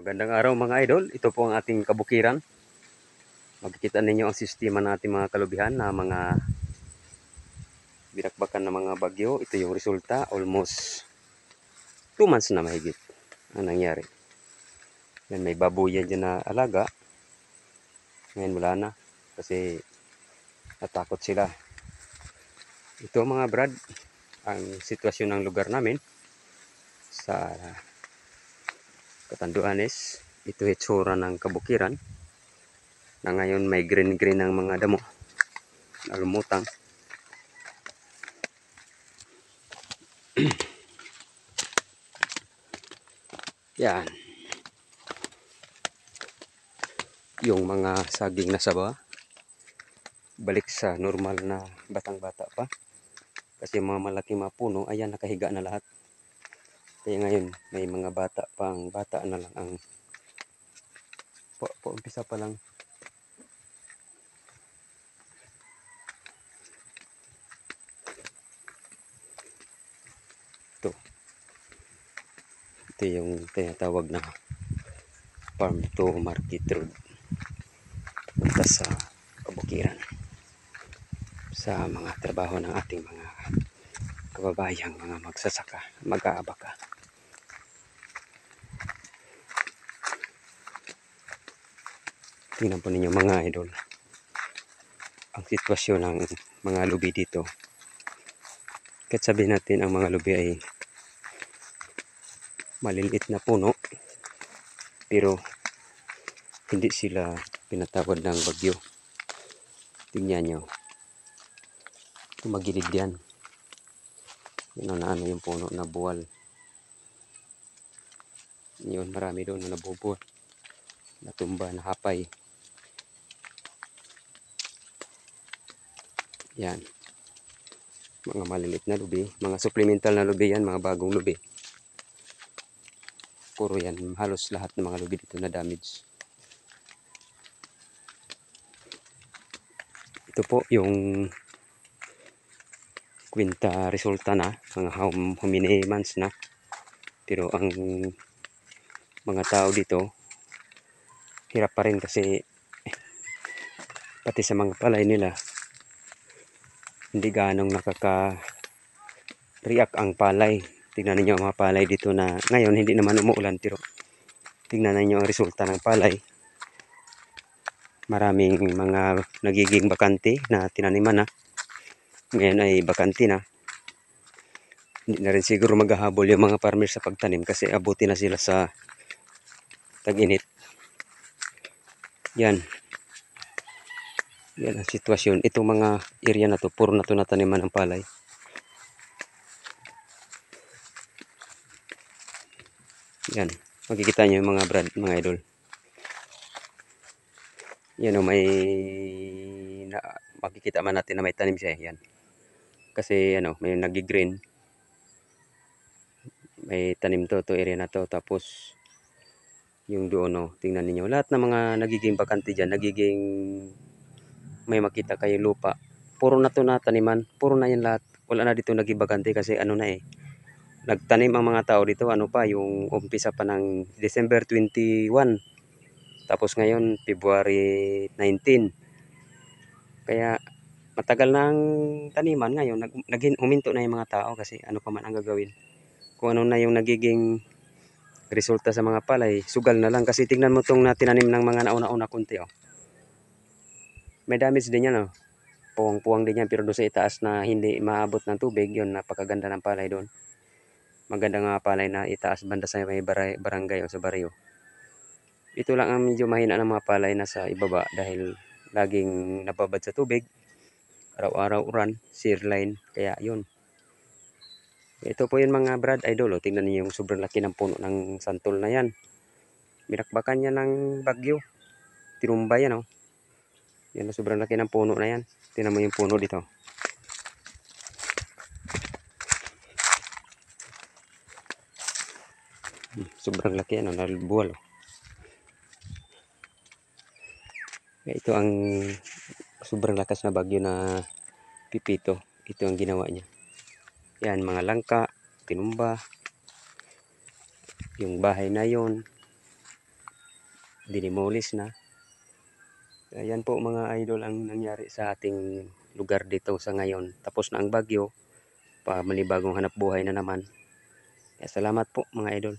Magandang araw mga idol, ito po ang ating kabukiran. Makikita ninyo ang sistema ng ating mga kalubihan na mga binakbakan na mga bagyo. Ito yung resulta, almost 2 months na mahigit ang nangyari. Yan, may babuyan dyan na alaga. Ngayon wala na kasi natakot sila. Ito mga brad, ang sitwasyon ng lugar namin sa Catanduanes. Ito itsura ng kabukiran na ngayon may green ang mga damo na lumutang. Yan. Yung mga saging na saba, balik sa normal na batang-bata pa. Kasi mga malaking mga puno, ayan, nakahiga na lahat. Kaya ngayon, may mga bata pang bata na lang ang umpisa pa lang. Ito yung tinatawag na farm to market road. Punta sa kabukiran. Sa mga trabaho ng ating mga kababayang mga magsasaka, mag-aabaka. Tingnan po ninyo mga idol ang sitwasyon ng mga lubi dito. Kahit sabihin natin ang mga lubi ay maliliit na puno, pero hindi sila pinatawad ng bagyo. Tingnan nyo, tumagilid yan. Yun na ano yung puno na buwal. Yun, marami doon na nabubuhat, natumba, nahapay. Yan, mga maliliit na lubi, mga supplemental na lubi yan, mga bagong lubi. Puro yan, halos lahat ng mga lubi dito na damage. Ito po yung kwenta resulta na, mga how many months na. Pero ang mga tao dito, hirap pa rin kasi pati sa mga palay nila, hindi ganong nakaka-react ang palay. Tingnan niyo ang mga palay dito na ngayon hindi naman umuulan, pero tingnan niyo ang resulta ng palay. Maraming mga nagiging bakante na tinaniman na. Ngayon ay bakante na. Hindi na rin siguro maghahabol yung mga farmer sa pagtanim kasi abuti na sila sa tag-init. Yan. Yan ang sitwasyon. Itong mga area na to, puro na to nataniman ng palay. Yan. Makikita nyo yung mga brad, mga idol. Yan o, makikita man natin na may tanim siya. Yan. Kasi ano, may nag-green. May tanim to area na to. Tapos yung doon o, tingnan niyo lahat ng mga nagiging bakante dyan, nagiging may makita kayo lupa. Puro na to na taniman. Puro na yan lahat. Wala na dito naging bakante kasi ano na eh. Nagtanim ang mga tao dito, ano pa, yung umpisa pa ng December 21. Tapos ngayon, February 19. Kaya matagal na ang taniman ngayon. Huminto na yung mga tao kasi ano pa man ang gagawin. Kung ano na yung nagiging resulta sa mga palay, sugal na lang. Kasi tignan mo itong tinanim ng mga nauna-una kunti. Oh. May damage din yan. Oh. Puwang-puwang din yan. Pero doon sa itaas na hindi maabot ng tubig, yun, napakaganda ng palay doon. Maganda nga palay na itaas banda sa may barangay o sa baryo. Ito lang ang medyo mahina ng mga palay na sa ibaba dahil laging nababad sa tubig. Araw-araw uran, shear line, kaya yun. Ito po yun mga brad idol. O, tingnan niyo yung sobrang laki ng puno ng santol na yan. Binakbakan niya ng bagyo. Tinumba yan o. Yan o, sobrang laki ng puno na yan. Tingnan mo yung puno dito. Sobrang laki yan o, nalbuwal o. Ito ang sobrang lakas na bagyo na Pipito. Ito ang ginawa niya. Yan, mga langka, tinumba. Yung bahay na yon, dinimolis na. Ayan po mga idol ang nangyari sa ating lugar dito sa ngayon. Tapos na ang bagyo, manibagong hanap buhay na naman. Kaya salamat po mga idol.